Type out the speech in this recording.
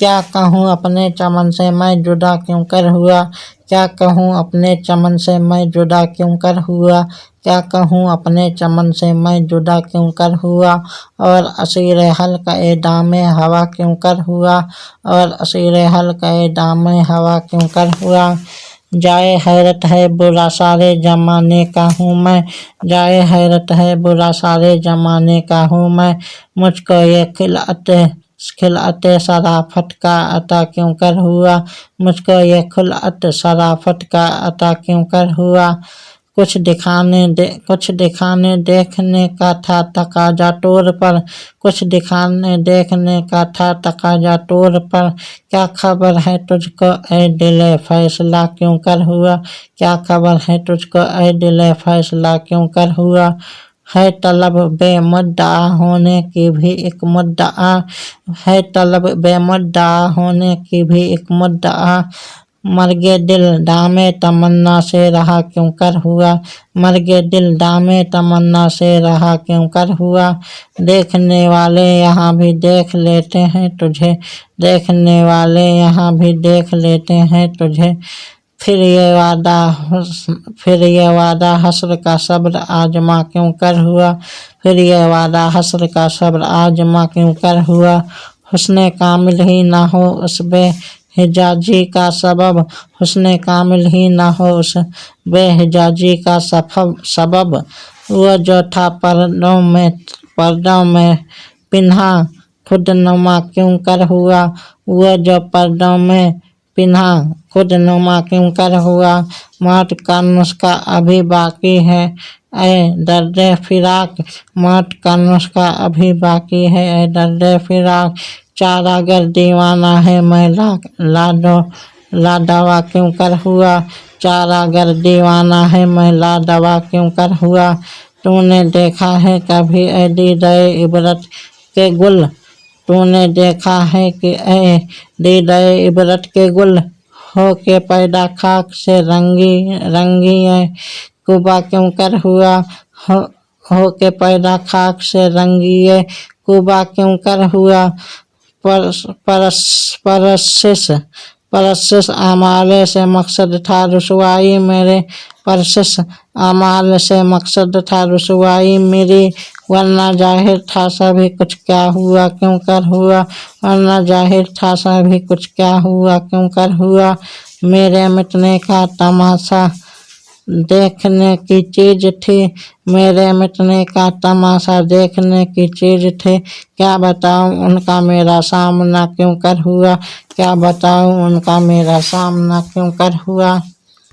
क्या कहूँ अपने चमन से मैं जुदा क्यों कर हुआ, क्या कहूँ अपने चमन से मैं जुदा क्यों कर हुआ, क्या कहूँ अपने चमन से मैं जुदा क्यों कर हुआ। और असीरे हल्के दामे हवा क्यों कर हुआ, और असीरे हल्के दामे हवा क्यों कर हुआ। जाए हैरत है बुरा सारे जमाने का हूँ मैं, जाए हैरत है बुरा सारे जमाने का हूँ मैं। मुझको ये खिलअते शराफत का अता क्यों कर हुआ, मुझको ये खिलअत शराफत का अता क्यों कर हुआ। कुछ दिखाने देखने का था तकाजा तौर पर, कुछ दिखाने देखने का था तकाजा तौर पर। क्या खबर है तुझको ऐ दिले फैसला क्यों कर हुआ, क्या खबर है तुझको ऐ दिले फैसला क्यों कर हुआ। है तलब बेमुद्दा होने की भी एक मुद्दा, है तलब बेमुद्दा होने की भी एक मुद्दा। मर्गे दिल दामे तमन्ना से रहा क्यों कर हुआ, मर्गे दिल दामे तमन्ना से रहा क्यों कर हुआ। देखने वाले यहाँ भी देख लेते हैं तुझे, देखने वाले यहाँ भी देख लेते हैं तुझे। फिर ये वादा हस्र का सब्र आजमा क्यों कर हुआ, फिर ये वादा हस्र का सब्र आजमा क्यों कर हुआ। हुस्ने कामिल ही ना हो उस बेहिजाजी का सबब, हुस्ने कामिल ही ना हो उस बेहिजाजी का सबब। वो जो था पर्दों में पिन्हा खुद नुमा क्यों कर हुआ, वो जो पर्दों में पिन्हा खुद नुमा क्यों कर हुआ। मौत का नुस्खा अभी बाकी है ऐ दर्दे फिराक, मौत का नुस्खा अभी बाकी है ऐ दर्दे फिराक। चारा गर दीवाना है मैं ला दवा क्यों कर हुआ, चारा गर दीवाना है मैं ला दवा क्यों कर हुआ। तूने देखा है कभी ऐ दीदाए इबरत के गुल, तूने देखा है कि ऐ दीदाए इबरत के गुल। हो के पैदा खाक से रंगी ऐ कुबा क्यों कर हुआ, हो के पैदा खाक से रंगी ऐ कुबा क्यों कर हुआ। परसिस आमाले से मकसद था रुसवाई मेरे, परसिस आमाल से मकसद था रुसवाई मेरी। वरना जाहिर था सभी कुछ क्या हुआ क्यों कर हुआ, वरना जाहिर था सभी कुछ क्या हुआ क्यों कर हुआ। मेरे मिटने का तमाशा देखने की चीज थी, मेरे मिटने का तमाशा देखने की चीज थी। क्या बताऊं उनका मेरा सामना क्यों कर हुआ, क्या बताऊं उनका मेरा सामना क्यों कर हुआ।